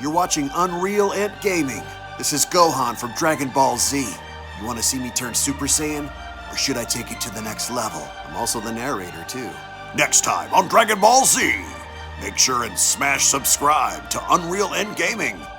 You're watching UnrealEntGaming. This is Gohan from Dragon Ball Z. You want to see me turn Super Saiyan? Or should I take it to the next level? I'm also the narrator, too. Next time on Dragon Ball Z, make sure and smash subscribe to UnrealEntGaming.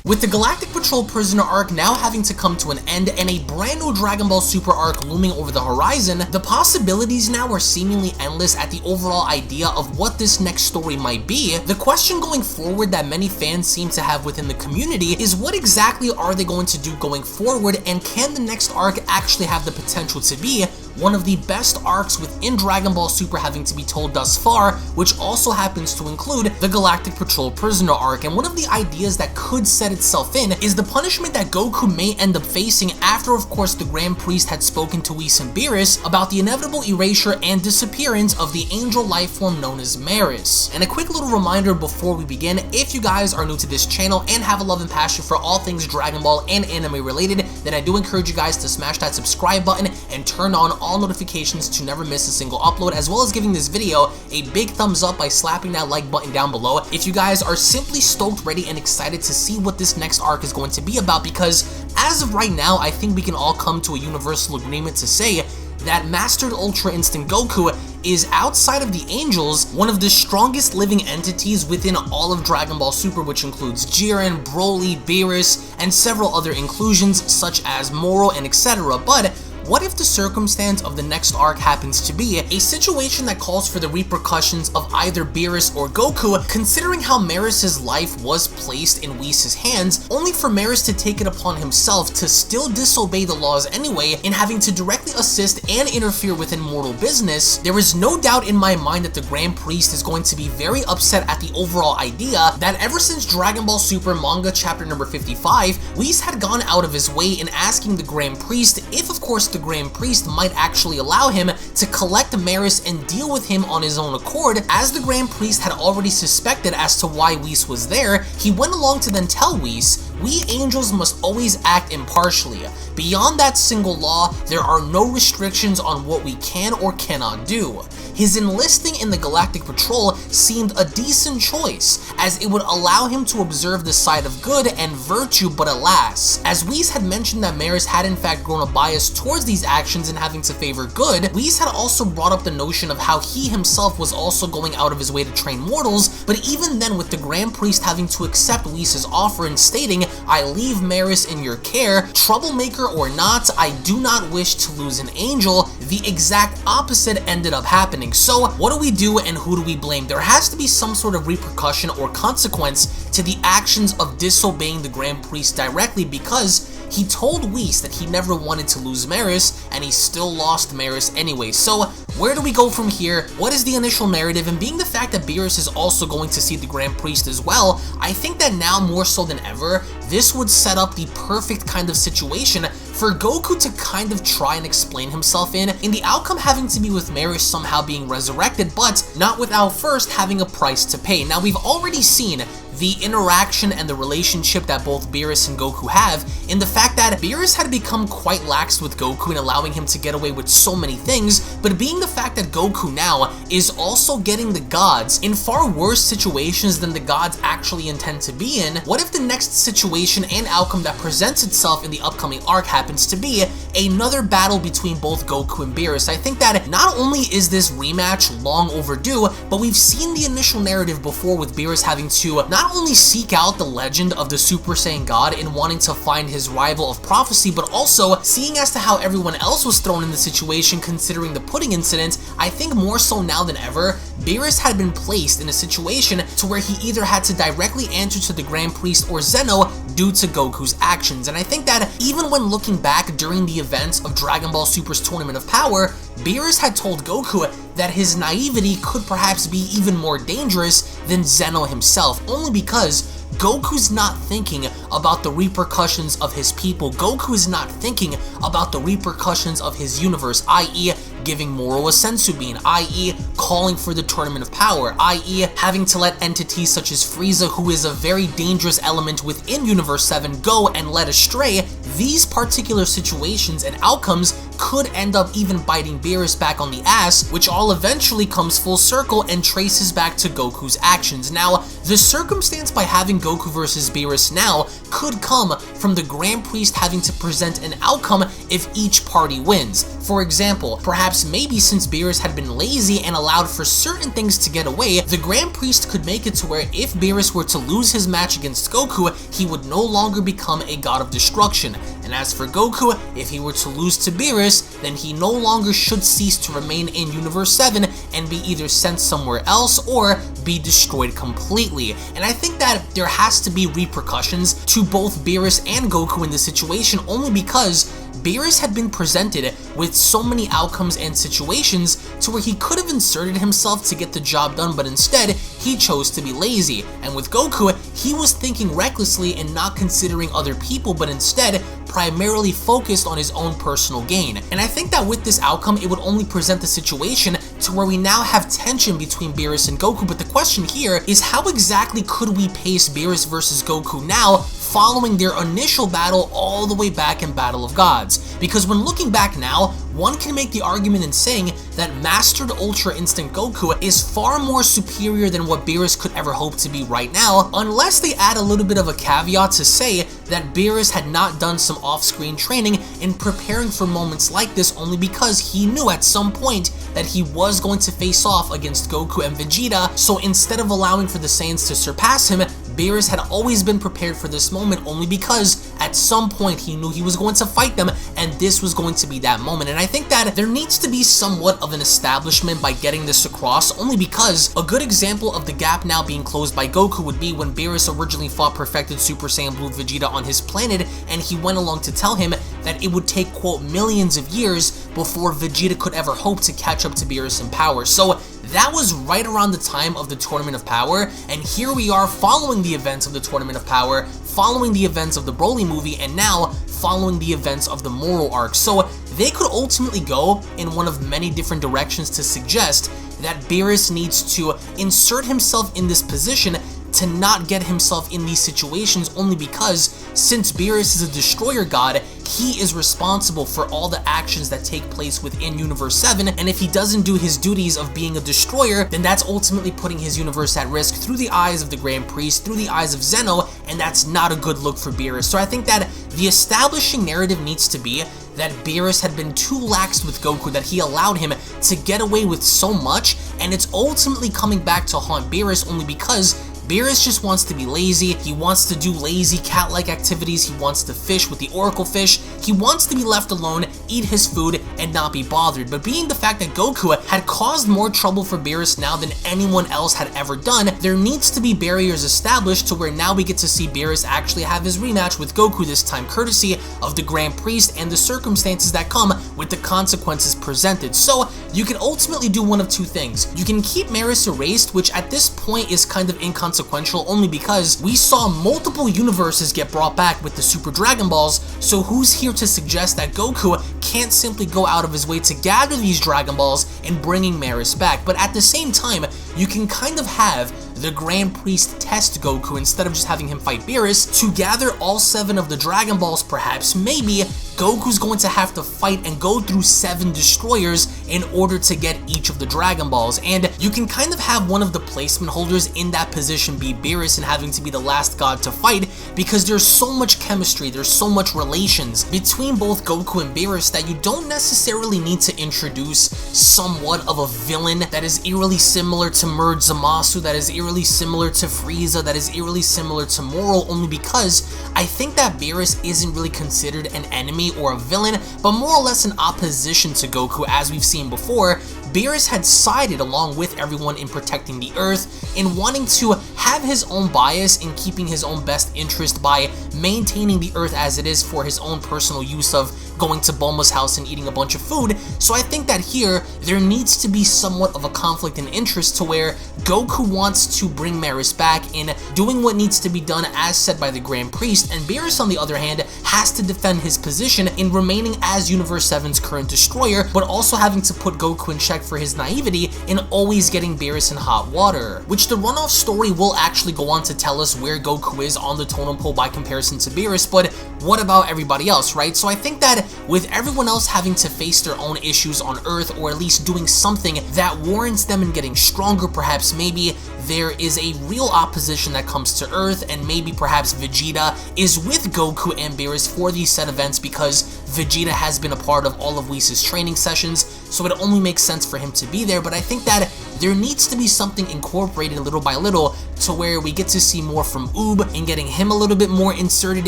With the Galactic Patrol Prisoner arc now having to come to an end and a brand new Dragon Ball Super arc looming over the horizon, the possibilities now are seemingly endless at the overall idea of what this next story might be. The question going forward that many fans seem to have within the community is what exactly are they going to do going forward, and can the next arc actually have the potential to be one of the best arcs within Dragon Ball Super having to be told thus far, which also happens to include the Galactic Patrol Prisoner arc. And one of the ideas that could set itself in is the punishment that Goku may end up facing after, of course, the Grand Priest had spoken to Whis and Beerus about the inevitable erasure and disappearance of the angel life form known as Merus. And a quick little reminder before we begin, if you guys are new to this channel and have a love and passion for all things Dragon Ball and anime related, then I do encourage you guys to smash that subscribe button and turn on all notifications to never miss a single upload, as well as giving this video a big thumbs up by slapping that like button down below if you guys are simply stoked, ready, and excited to see what this next arc is going to be about, because as of right now, I think we can all come to a universal agreement to say that Mastered Ultra Instinct Goku is, outside of the Angels, one of the strongest living entities within all of Dragon Ball Super, which includes Jiren, Broly, Beerus, and several other inclusions such as Moro and etc. But what if the circumstance of the next arc happens to be a situation that calls for the repercussions of either Beerus or Goku, considering how Merus' life was placed in Whis' hands, only for Merus to take it upon himself to still disobey the laws anyway, and having to directly assist and interfere within mortal business? There is no doubt in my mind that the Grand Priest is going to be very upset at the overall idea that ever since Dragon Ball Super Manga chapter number 55, Whis had gone out of his way in asking the Grand Priest if, of course, the Grand Priest might actually allow him to collect Merus and deal with him on his own accord. As the Grand Priest had already suspected as to why Whis was there, he went along to then tell Whis, "We angels must always act impartially. Beyond that single law, there are no restrictions on what we can or cannot do." His enlisting in the Galactic Patrol seemed a decent choice, as it would allow him to observe the side of good and virtue, but alas, as Whis had mentioned that Merus had in fact grown a bias towards these actions and having to favor good, Whis had also brought up the notion of how he himself was also going out of his way to train mortals, but even then, with the Grand Priest having to accept Whis' offer and stating, "I leave Merus in your care, troublemaker or not, I do not wish to lose an angel," the exact opposite ended up happening. So what do we do and who do we blame? There has to be some sort of repercussion or consequence to the actions of disobeying the Grand Priest directly, because he told Whis that he never wanted to lose Merus, and he still lost Merus anyway. So where do we go from here? What is the initial narrative? And being the fact that Beerus is also going to see the Grand Priest as well, I think that now more so than ever, this would set up the perfect kind of situation for Goku to kind of try and explain himself in the outcome having to be with Merus somehow being resurrected, but not without first having a price to pay. Now, we've already seen the interaction and the relationship that both Beerus and Goku have, in the fact that Beerus had become quite lax with Goku and allowing him to get away with so many things, but being the fact that Goku now is also getting the gods in far worse situations than the gods actually intend to be in, what if the next situation and outcome that presents itself in the upcoming arc happens to be another battle between both Goku and Beerus? I think that not only is this rematch long overdue, but we've seen the initial narrative before with Beerus having to not only seek out the legend of the Super Saiyan God in wanting to find his rival of prophecy, but also seeing as to how everyone else was thrown in the situation considering the pudding incident. I think more so now than ever, Beerus had been placed in a situation to where he either had to directly answer to the Grand Priest or Zeno due to Goku's actions. And I think that even when looking back during the events of Dragon Ball Super's Tournament of Power, Beerus had told Goku that his naivety could perhaps be even more dangerous than Zeno himself, only because Goku's not thinking about the repercussions of his people. Goku is not thinking about the repercussions of his universe, i.e. giving Moro a senzu bean, i.e. calling for the Tournament of Power, i.e. having to let entities such as Frieza, who is a very dangerous element within Universe 7, go and led astray. These particular situations and outcomes could end up even biting Beerus back on the ass, which all eventually comes full circle and traces back to Goku's actions. Now, the circumstance by having Goku versus Beerus now could come from the Grand Priest having to present an outcome if each party wins. For example, perhaps maybe since Beerus had been lazy and allowed for certain things to get away, the Grand Priest could make it to where if Beerus were to lose his match against Goku, he would no longer become a god of destruction. And as for Goku, if he were to lose to Beerus, then he no longer should cease to remain in Universe 7 and be either sent somewhere else or be destroyed completely. And I think that there has to be repercussions to both Beerus and Goku in this situation, only because Beerus had been presented with so many outcomes and situations to where he could have inserted himself to get the job done, but instead he chose to be lazy. And with Goku, he was thinking recklessly and not considering other people, but instead primarily focused on his own personal gain. And I think that with this outcome, it would only present the situation to where we now have tension between Beerus and Goku, but the question here is how exactly could we pace Beerus versus Goku now following their initial battle all the way back in Battle of Gods? Because when looking back now, one can make the argument in saying that Mastered Ultra Instinct Goku is far more superior than what Beerus could ever hope to be right now, unless they add a little bit of a caveat to say that Beerus had not done some off-screen training in preparing for moments like this, only because he knew at some point that he was going to face off against Goku and Vegeta, so instead of allowing for the Saiyans to surpass him, Beerus had always been prepared for this moment, only because at some point he knew he was going to fight them and this was going to be that moment. And I think that there needs to be somewhat of an establishment by getting this across, only because a good example of the gap now being closed by Goku would be when Beerus originally fought Perfected Super Saiyan Blue Vegeta on his planet, and he went along to tell him that it would take, quote, millions of years before Vegeta could ever hope to catch up to Beerus in power. So that was right around the time of the Tournament of Power, and here we are following the events of the Tournament of Power, following the events of the Broly movie, and now following the events of the Moro arc. So they could ultimately go in one of many different directions to suggest that Beerus needs to insert himself in this position to not get himself in these situations, only because since Beerus is a destroyer god, he is responsible for all the actions that take place within Universe 7, and if he doesn't do his duties of being a destroyer, then that's ultimately putting his universe at risk through the eyes of the Grand Priest, through the eyes of Zeno, and that's not a good look for Beerus. So I think that the establishing narrative needs to be that Beerus had been too lax with Goku, that he allowed him to get away with so much, and it's ultimately coming back to haunt Beerus, only because Beerus just wants to be lazy, he wants to do lazy cat-like activities, he wants to fish with the Oracle Fish, he wants to be left alone, eat his food, and not be bothered. But being the fact that Goku had caused more trouble for Beerus now than anyone else had ever done, there needs to be barriers established to where now we get to see Beerus actually have his rematch with Goku, this time courtesy of the Grand Priest and the circumstances that come with the consequences presented. So you can ultimately do one of two things. You can keep Merus erased, which at this point is kind of inconsequential, only because we saw multiple universes get brought back with the Super Dragon Balls, so who's here to suggest that Goku can't simply go out of his way to gather these Dragon Balls and bringing Merus back? But at the same time, you can kind of have the Grand Priest test Goku instead of just having him fight Beerus to gather all 7 of the Dragon Balls. Perhaps, maybe, Goku's going to have to fight and go through 7 destroyers in order to get each of the Dragon Balls, and you can kind of have one of the placement holders in that position be Beerus and having to be the last god to fight, because there's so much chemistry, there's so much relations between both Goku and Beerus that you don't necessarily need to introduce somewhat of a villain that is eerily similar to Merge Zamasu, that is eerily similar to Frieza, that is eerily similar to Moro, only because I think that Beerus isn't really considered an enemy or a villain, but more or less an opposition to Goku. As we've seen before, Beerus had sided along with everyone in protecting the Earth, in wanting to have his own bias in keeping his own best interest by maintaining the Earth as it is for his own personal use of going to Bulma's house and eating a bunch of food. So I think that here, there needs to be somewhat of a conflict in interest to where Goku wants to bring Merus back in doing what needs to be done as said by the Grand Priest, and Beerus on the other hand has to defend his position in remaining as Universe 7's current destroyer, but also having to put Goku in check for his naivety in always getting Beerus in hot water, which the runoff story will actually go on to tell us where Goku is on the totem pole by comparison to Beerus, but what about everybody else, right? So I think that with everyone else having to face their own issues on Earth, or at least doing something that warrants them in getting stronger, perhaps maybe there is a real opposition that comes to Earth, and maybe perhaps Vegeta is with Goku and Beerus for these set events because Vegeta has been a part of all of Whis' training sessions, so it only makes sense for him to be there. But I think that there needs to be something incorporated little by little to where we get to see more from Oob and getting him a little bit more inserted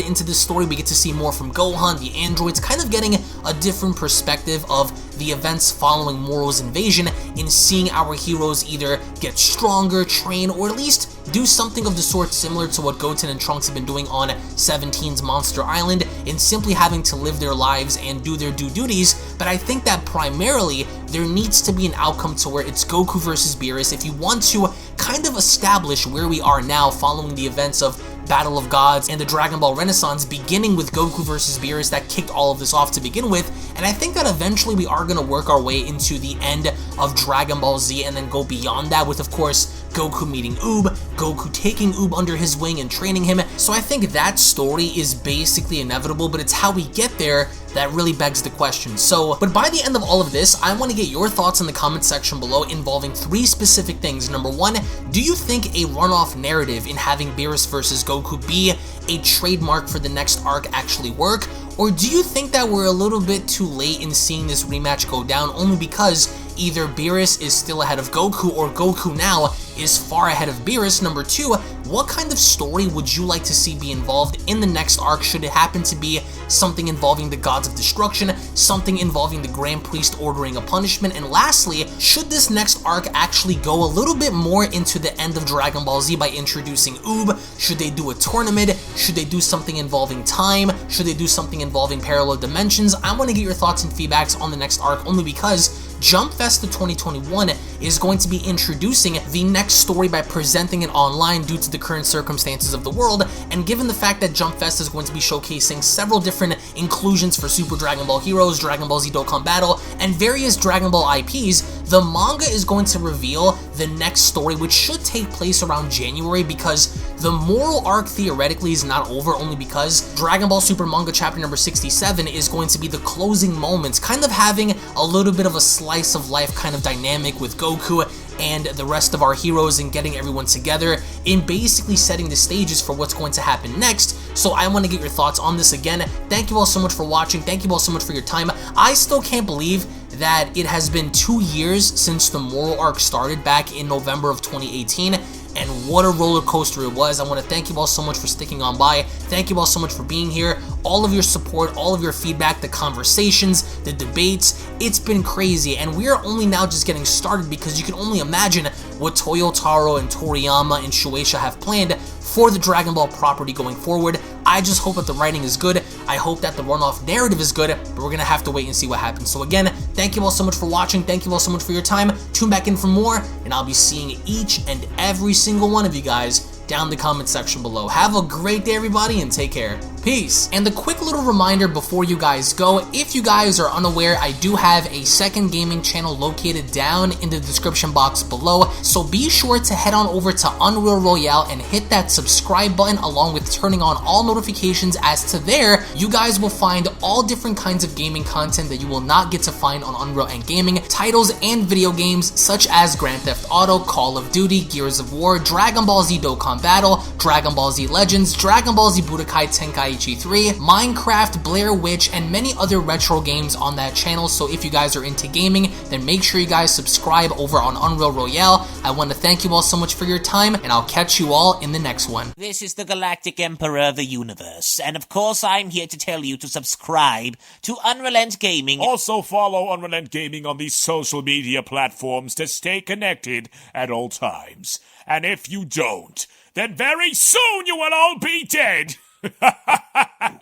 into the story. We get to see more from Gohan, the androids, kind of getting a different perspective of the events following Moro's invasion and seeing our heroes either get stronger, train, or at least do something of the sort similar to what Goten and Trunks have been doing on 17's Monster Island and simply having to live their lives and do their due duties. But I think that primarily there needs to be an outcome to where it's Goku versus Beerus if you want to kind of establish where we are now following the events of Battle of Gods and the Dragon Ball Renaissance, beginning with Goku versus Beerus that kicked all of this off to begin with. And I think that eventually we are going to work our way into the end of Dragon Ball Z and then go beyond that with, of course, Goku meeting Oob, Goku taking Oob under his wing and training him. So I think that story is basically inevitable, but it's how we get there that really begs the question. So, but by the end of all of this, I want to get your thoughts in the comment section below involving 3 specific things. Number 1, do you think a runoff narrative in having Beerus versus Goku be a trademark for the next arc actually work? Or do you think that we're a little bit too late in seeing this rematch go down only because either Beerus is still ahead of Goku or Goku now is far ahead of Beerus? Number 2, what kind of story would you like to see be involved in the next arc? Should it happen to be something involving the Gods of Destruction, something involving the Grand Priest ordering a punishment? And lastly, should this next arc actually go a little bit more into the end of Dragon Ball Z by introducing Oob? Should they do a tournament? Should they do something involving time? Should they do something involving parallel dimensions? I want to get your thoughts and feedbacks on the next arc only because Jump Festa 2021 is going to be introducing the next story by presenting it online due to the current circumstances of the world, and given the fact that Jump Festa is going to be showcasing several different inclusions for Super Dragon Ball Heroes, Dragon Ball Z Dokkan Battle, and various Dragon Ball IPs, the manga is going to reveal the next story, which should take place around January because the Moro arc theoretically is not over, only because Dragon Ball Super Manga chapter number 67 is going to be the closing moments, kind of having a little bit of a slice of life kind of dynamic with Goku and the rest of our heroes and getting everyone together and basically setting the stages for what's going to happen next. So I want to get your thoughts on this. Again, thank you all so much for watching. Thank you all so much for your time. I still can't believe that it has been 2 years since the Moro arc started back in November of 2018. And what a roller coaster it was. I want to thank you all so much for sticking on by. Thank you all so much for being here. All of your support, all of your feedback, the conversations, the debates. It's been crazy. And we are only now just getting started because you can only imagine what Toyotaro and Toriyama and Shueisha have planned for the Dragon Ball property going forward. I just hope that the writing is good. I hope that the runoff narrative is good, but we're going to have to wait and see what happens. So again, thank you all so much for watching. Thank you all so much for your time. Tune back in for more, and I'll be seeing each and every single one of you guys down the comment section below. Have a great day, everybody, and take care. Peace. And a quick little reminder before you guys go, if you guys are unaware, I do have a second gaming channel located down in the description box below, so be sure to head on over to Unreal Royale and hit that subscribe button along with turning on all notifications, as to there, you guys will find all different kinds of gaming content that you will not get to find on UnrealEntGaming, titles and video games such as Grand Theft Auto, Call of Duty, Gears of War, Dragon Ball Z Dokkan Battle, Dragon Ball Z Legends, Dragon Ball Z Budokai Tenkaichi 3, Minecraft, Blair Witch, and many other retro games on that channel. So if you guys are into gaming, then make sure you guys subscribe over on Unreal Royale. I want to thank you all so much for your time, and I'll catch you all in the next one. This is the Galactic Emperor of the Universe, and of course I'm here to tell you to subscribe to UnrealEntGaming. Also follow UnrealEntGaming on these social media platforms to stay connected at all times. And if you don't, then very soon you will all be dead!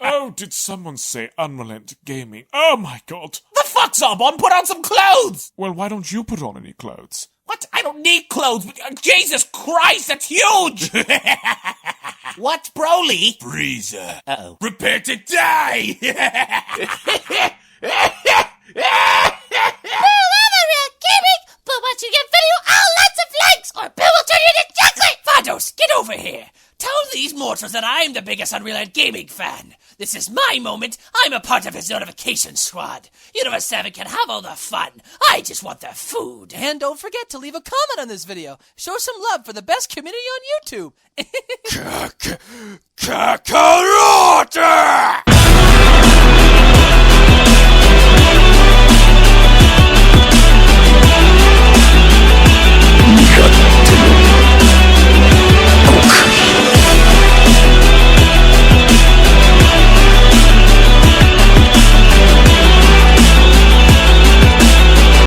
Oh, did someone say UnrealEntGaming? Oh my god. The fuck's up? On put on some clothes! Well, why don't you put on any clothes? What? I don't need clothes. Jesus Christ, that's huge! What, Broly? Frieza. Uh-oh. Prepare to die! But once you get video, lots of likes, or Bill will turn you into chocolate! Vados, get over here! Tell these mortals that I'm the biggest UnrealEntGaming fan! This is my moment! I'm a part of his notification squad! Universe 7 can have all the fun! I just want the food! And don't forget to leave a comment on this video. Show some love for the best community on YouTube. Kakarot!